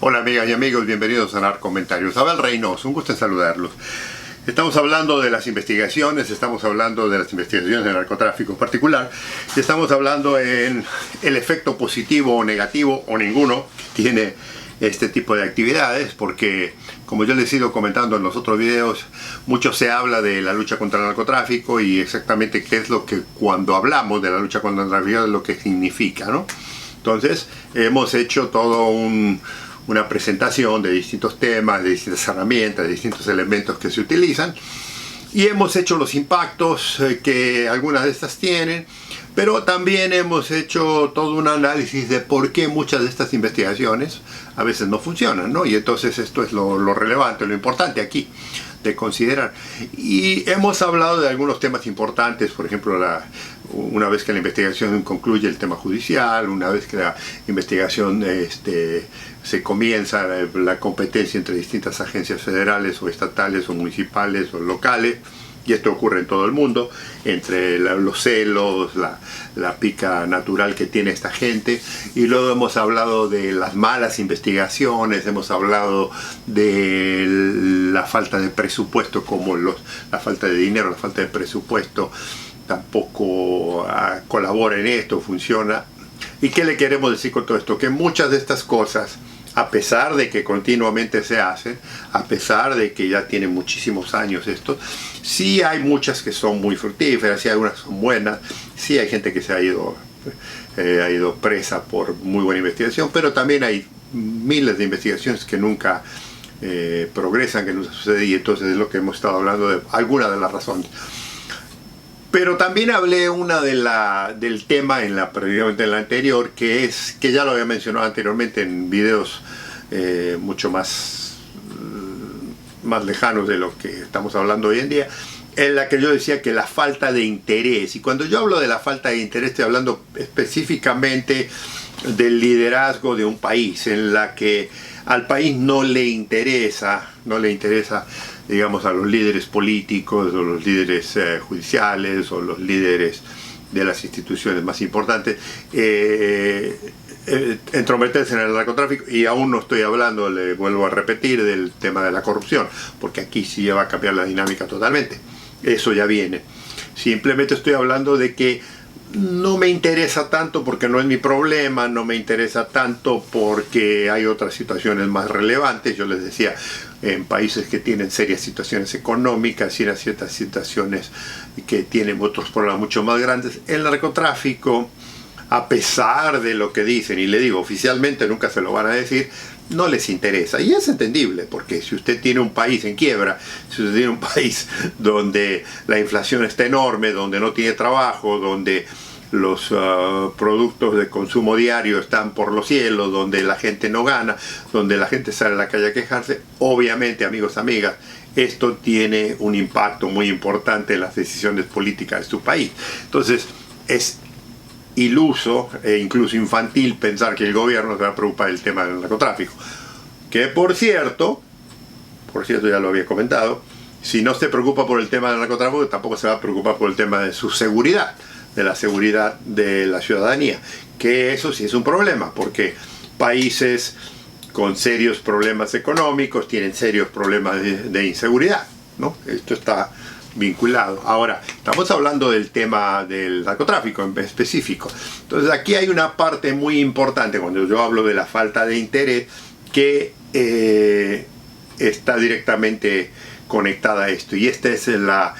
Hola amigas y amigos, bienvenidos a Narcomentarios. Abel Reynoso, un gusto en saludarlos. Estamos hablando de las investigaciones, estamos hablando de las investigaciones de narcotráfico en particular, y estamos hablando en el efecto positivo o negativo o ninguno que tiene este tipo de actividades, porque como yo les he ido comentando en los otros videos, mucho se habla de la lucha contra el narcotráfico y exactamente qué es lo que cuando hablamos de la lucha contra el narcotráfico es lo que significa, ¿no? Entonces hemos hecho todo una presentación de distintos temas, de distintas herramientas, de distintos elementos que se utilizan, y hemos hecho los impactos que algunas de estas tienen, pero también hemos hecho todo un análisis de por qué muchas de estas investigaciones a veces no funcionan, ¿no? Y entonces esto es lo relevante, lo importante aquí de considerar. Y hemos hablado de algunos temas importantes, por ejemplo, una vez que la investigación concluye el tema judicial, una vez que la investigación se comienza la competencia entre distintas agencias federales o estatales o municipales o locales, y esto ocurre en todo el mundo, entre los celos, la pica natural que tiene esta gente, y luego hemos hablado de las malas investigaciones, hemos hablado de la falta de presupuesto, como la falta de dinero, la falta de presupuesto tampoco colabora en esto, funciona. ¿Y qué le queremos decir con todo esto? Que muchas de estas cosas, a pesar de que continuamente se hacen, a pesar de que ya tienen muchísimos años esto, sí hay muchas que son muy fructíferas, sí hay algunas que son buenas, sí hay gente que se ha ido presa por muy buena investigación, pero también hay miles de investigaciones que nunca progresan, que no sucede, y entonces es lo que hemos estado hablando de algunas de las razones. Pero también hablé del tema previamente en la anterior, que ya lo había mencionado anteriormente en videos mucho más lejanos de lo que estamos hablando hoy en día, en la que yo decía que la falta de interés, y cuando yo hablo de la falta de interés estoy hablando específicamente del liderazgo de un país, en la que al país no le interesa, digamos, a los líderes políticos o los líderes judiciales o los líderes de las instituciones más importantes entrometerse en el narcotráfico. Y aún no estoy hablando, le vuelvo a repetir, del tema de la corrupción, porque aquí sí ya va a cambiar la dinámica totalmente, eso ya viene. Simplemente estoy hablando de que no me interesa tanto porque no es mi problema, no me interesa tanto porque hay otras situaciones más relevantes. Yo les decía, en países que tienen serias situaciones económicas y en ciertas situaciones que tienen otros problemas mucho más grandes, el narcotráfico, a pesar de lo que dicen, y le digo, oficialmente nunca se lo van a decir, no les interesa. Y es entendible, porque si usted tiene un país en quiebra, si usted tiene un país donde la inflación está enorme, donde no tiene trabajo, donde los productos de consumo diario están por los cielos, donde la gente no gana, donde la gente sale a la calle a quejarse, obviamente, amigos, amigas, esto tiene un impacto muy importante en las decisiones políticas de su país. Entonces, es iluso e incluso infantil pensar que el gobierno se va a preocupar del tema del narcotráfico, que por cierto ya lo había comentado, si no se preocupa por el tema del narcotráfico, tampoco se va a preocupar por el tema de su seguridad, de la seguridad de la ciudadanía, que eso sí es un problema, porque países con serios problemas económicos tienen serios problemas de inseguridad, ¿no? Esto está vinculado. Ahora, estamos hablando del tema del narcotráfico en específico. Entonces aquí hay una parte muy importante cuando yo hablo de la falta de interés que está directamente conectada a esto, y esta es la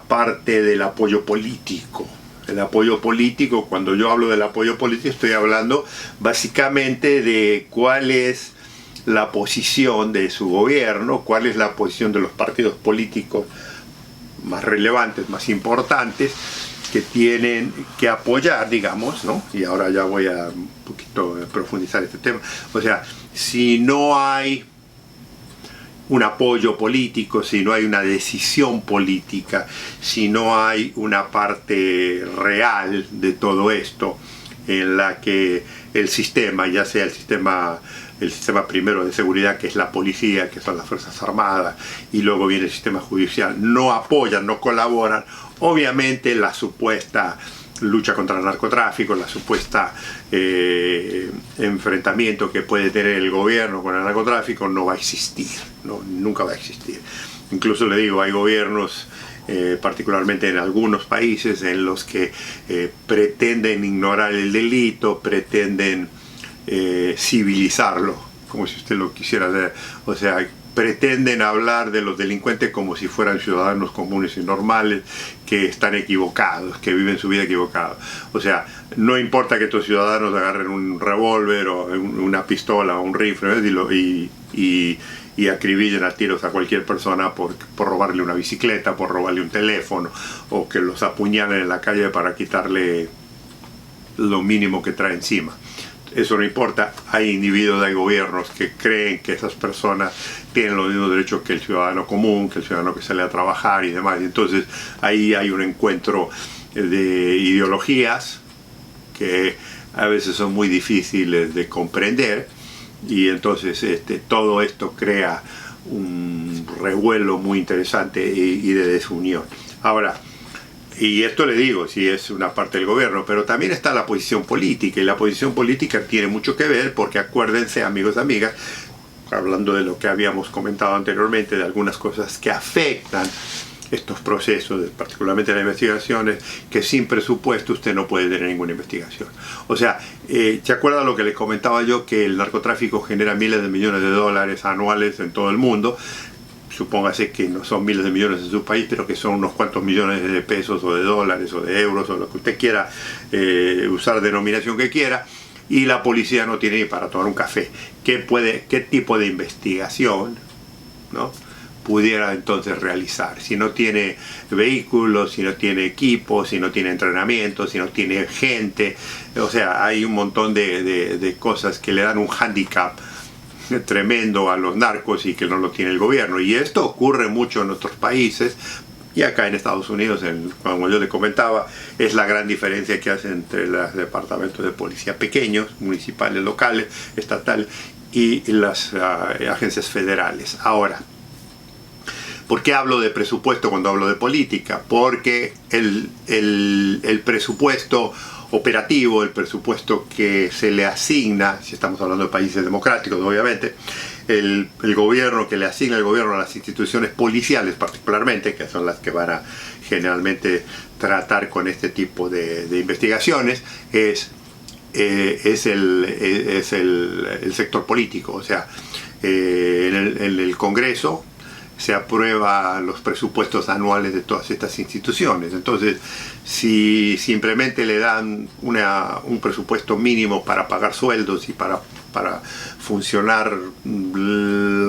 parte del apoyo político. El apoyo político, cuando yo hablo del apoyo político, estoy hablando básicamente de cuál es la posición de su gobierno, cuál es la posición de los partidos políticos más relevantes, más importantes, que tienen que apoyar, digamos, ¿no? Y ahora ya voy a un poquito profundizar este tema. O sea, si no hay un apoyo político, si no hay una decisión política, si no hay una parte real de todo esto en la que el sistema, ya sea el sistema primero de seguridad, que es la policía, que son las Fuerzas Armadas, y luego viene el sistema judicial, no apoyan, no colaboran, obviamente la supuesta lucha contra el narcotráfico, la supuesta enfrentamiento que puede tener el gobierno con el narcotráfico no va a existir, no, nunca va a existir. Incluso le digo, hay gobiernos, particularmente en algunos países, en los que pretenden ignorar el delito, pretenden civilizarlo, como si usted lo quisiera hacer. O sea, pretenden hablar de los delincuentes como si fueran ciudadanos comunes y normales, que están equivocados, que viven su vida equivocados. O sea, no importa que estos ciudadanos agarren un revólver o una pistola o un rifle y acribillen a tiros a cualquier persona por robarle una bicicleta, por robarle un teléfono, o que los apuñalen en la calle para quitarle lo mínimo que trae encima. Eso no importa. Hay individuos, hay gobiernos que creen que esas personas tienen los mismos derechos que el ciudadano común, que el ciudadano que sale a trabajar y demás. Entonces ahí hay un encuentro de ideologías que a veces son muy difíciles de comprender, y entonces todo esto crea un revuelo muy interesante y de desunión. Ahora, y esto le digo, si es una parte del gobierno, pero también está la posición política, y la posición política tiene mucho que ver, porque acuérdense, amigos y amigas, hablando de lo que habíamos comentado anteriormente, de algunas cosas que afectan estos procesos, particularmente las investigaciones, que sin presupuesto usted no puede tener ninguna investigación. O sea, ¿se acuerda lo que les comentaba yo? Que el narcotráfico genera miles de millones de dólares anuales en todo el mundo. Supóngase que no son miles de millones en su país, pero que son unos cuantos millones de pesos o de dólares o de euros o lo que usted quiera usar, denominación que quiera, y la policía no tiene ni para tomar un café. ¿Qué tipo de investigación, ¿no?, pudiera entonces realizar? Si no tiene vehículos, si no tiene equipos, si no tiene entrenamiento, si no tiene gente. O sea, hay un montón de cosas que le dan un hándicap tremendo a los narcos y que no lo tiene el gobierno. Y esto ocurre mucho en otros países, y acá en Estados Unidos, como yo le comentaba, es la gran diferencia que hace entre los departamentos de policía pequeños, municipales, locales, estatales, y las agencias federales. Ahora, ¿por qué hablo de presupuesto cuando hablo de política? Porque el presupuesto operativo, el presupuesto que se le asigna, si estamos hablando de países democráticos obviamente, el gobierno que le asigna el gobierno a las instituciones policiales particularmente, que son las que van a generalmente tratar con este tipo de investigaciones, es el sector político. O sea, en el Congreso se aprueban los presupuestos anuales de todas estas instituciones. Entonces, si simplemente le dan un presupuesto mínimo para pagar sueldos y para funcionar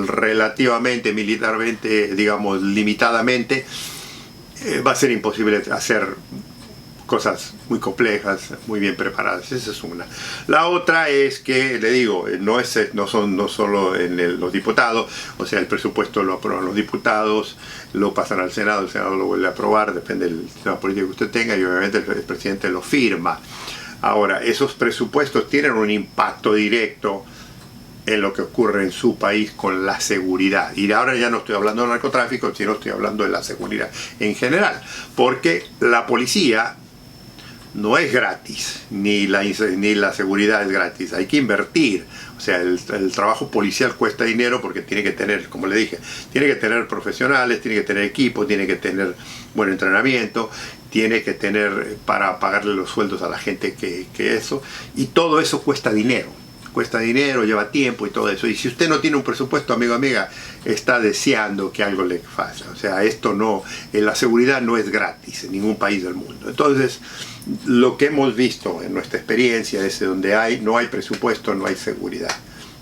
relativamente, militarmente, digamos, limitadamente, va a ser imposible hacer cosas muy complejas, muy bien preparadas. Esa es una. La otra es que, le digo, no solo en los diputados. O sea, el presupuesto lo aprueban los diputados, lo pasan al Senado, el Senado lo vuelve a aprobar, depende del sistema político que usted tenga, y obviamente el presidente lo firma. Ahora, esos presupuestos tienen un impacto directo en lo que ocurre en su país con la seguridad. Y ahora ya no estoy hablando de narcotráfico, sino estoy hablando de la seguridad en general, porque la policía no es gratis, ni la seguridad es gratis, hay que invertir. O sea, el trabajo policial cuesta dinero, porque tiene que tener, como le dije, tiene que tener profesionales, tiene que tener equipo, tiene que tener buen entrenamiento, tiene que tener para pagarle los sueldos a la gente que eso, y todo eso cuesta dinero, lleva tiempo y todo eso. Y si usted no tiene un presupuesto, amigo, amiga, está deseando que algo le pase. O sea, la seguridad no es gratis en ningún país del mundo. Entonces, lo que hemos visto en nuestra experiencia es que donde no hay presupuesto, no hay seguridad.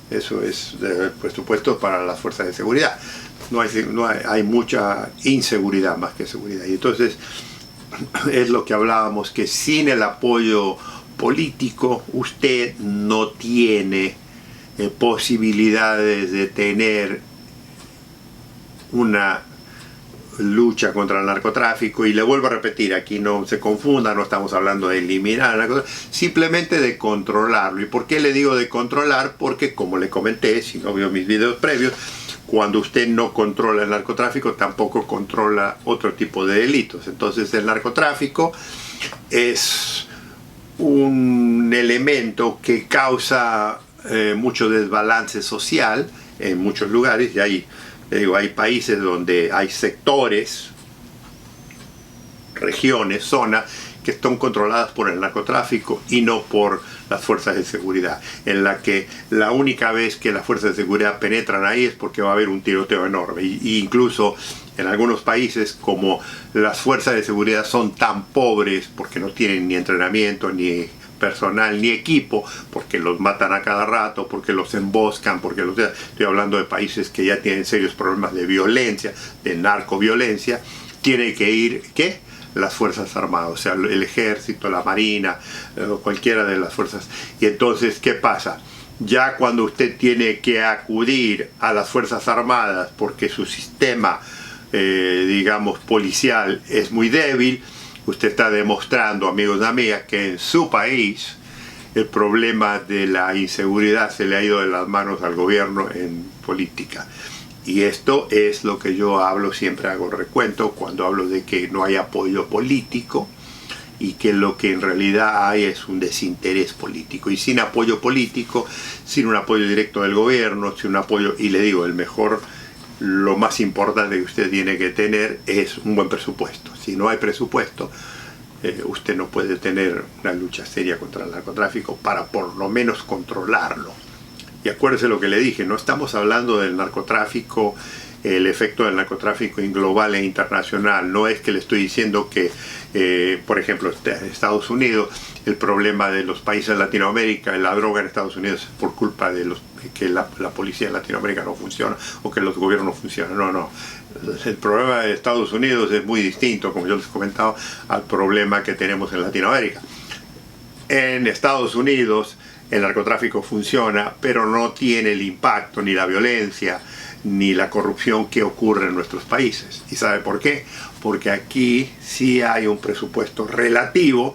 Eso es el presupuesto para las fuerzas de seguridad. Hay mucha inseguridad más que seguridad. Y entonces, es lo que hablábamos, que sin el apoyo político usted no tiene posibilidades de tener una lucha contra el narcotráfico. Y le vuelvo a repetir, aquí no se confunda, no estamos hablando de eliminar el narcotráfico, simplemente de controlarlo. ¿Y por qué le digo de controlar? Porque, como le comenté, si no vio mis videos previos, cuando usted no controla el narcotráfico, tampoco controla otro tipo de delitos. Entonces, el narcotráfico es un elemento que causa mucho desbalance social en muchos lugares, y hay países donde hay sectores, regiones, zonas que están controladas por el narcotráfico y no por las fuerzas de seguridad, en la que la única vez que las fuerzas de seguridad penetran ahí es porque va a haber un tiroteo enorme, y incluso en algunos países, como las fuerzas de seguridad son tan pobres porque no tienen ni entrenamiento, ni personal, ni equipo, porque los matan a cada rato, porque los emboscan, estoy hablando de países que ya tienen serios problemas de violencia, de narcoviolencia, tiene que ir, ¿qué? Las fuerzas armadas, o sea, el ejército, la marina, cualquiera de las fuerzas. Y entonces, ¿qué pasa? Ya cuando usted tiene que acudir a las fuerzas armadas porque su sistema, digamos, policial es muy débil, usted está demostrando, amigos y amigas, que en su país el problema de la inseguridad se le ha ido de las manos al gobierno en política. Y esto es lo que yo hablo, siempre hago recuento cuando hablo de que no hay apoyo político y que lo que en realidad hay es un desinterés político. Y sin apoyo político, sin un apoyo directo del gobierno, sin un apoyo, y le digo, lo más importante que usted tiene que tener es un buen presupuesto. Si no hay presupuesto, usted no puede tener una lucha seria contra el narcotráfico para por lo menos controlarlo. Y acuérdese lo que le dije, no estamos hablando del narcotráfico, el efecto del narcotráfico en global e internacional. No es que le estoy diciendo que, por ejemplo, Estados Unidos, el problema de los países de Latinoamérica, la droga en Estados Unidos es por culpa de que la policía en Latinoamérica no funciona o que los gobiernos no funcionan. No. El problema de Estados Unidos es muy distinto, como yo les comentaba, al problema que tenemos en Latinoamérica. En Estados Unidos el narcotráfico funciona, pero no tiene el impacto, ni la violencia, ni la corrupción que ocurre en nuestros países. ¿Y sabe por qué? Porque aquí sí hay un presupuesto relativo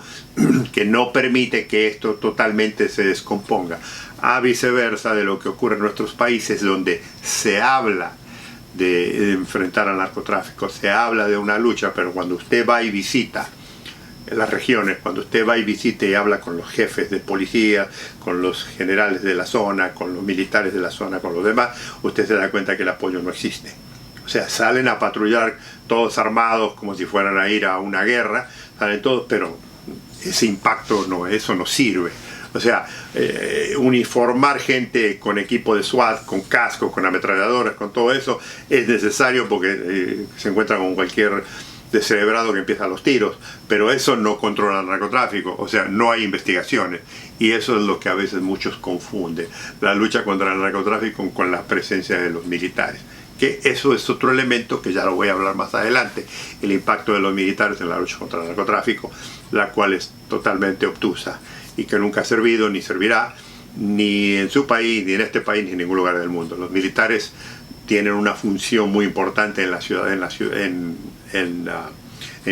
que no permite que esto totalmente se descomponga. A viceversa de lo que ocurre en nuestros países, donde se habla de enfrentar al narcotráfico, se habla de una lucha, pero cuando usted va y visita las regiones, cuando usted va y visite y habla con los jefes de policía, con los generales de la zona, con los militares de la zona, con los demás, usted se da cuenta que el apoyo no existe. O sea, salen a patrullar todos armados como si fueran a ir a una guerra, salen todos, pero ese impacto no, eso no sirve. O sea, uniformar gente con equipo de SWAT, con cascos, con ametralladoras, con todo eso, es necesario porque se encuentra con cualquier descerebrado que empieza los tiros, pero eso no controla el narcotráfico, o sea, no hay investigaciones, y eso es lo que a veces muchos confunden, la lucha contra el narcotráfico con la presencia de los militares, que eso es otro elemento que ya lo voy a hablar más adelante, el impacto de los militares en la lucha contra el narcotráfico, la cual es totalmente obtusa y que nunca ha servido ni servirá, ni en su país, ni en este país, ni en ningún lugar del mundo. Los militares tienen una función muy importante en la ciudad, en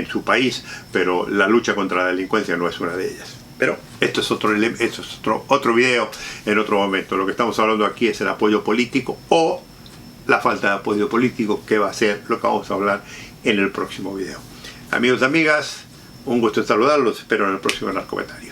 su país, pero la lucha contra la delincuencia no es una de ellas. Pero esto es otro video en otro momento. Lo que estamos hablando aquí es el apoyo político o la falta de apoyo político, que va a ser lo que vamos a hablar en el próximo video. Amigos y amigas, un gusto saludarlos, espero en el próximo Narcometario.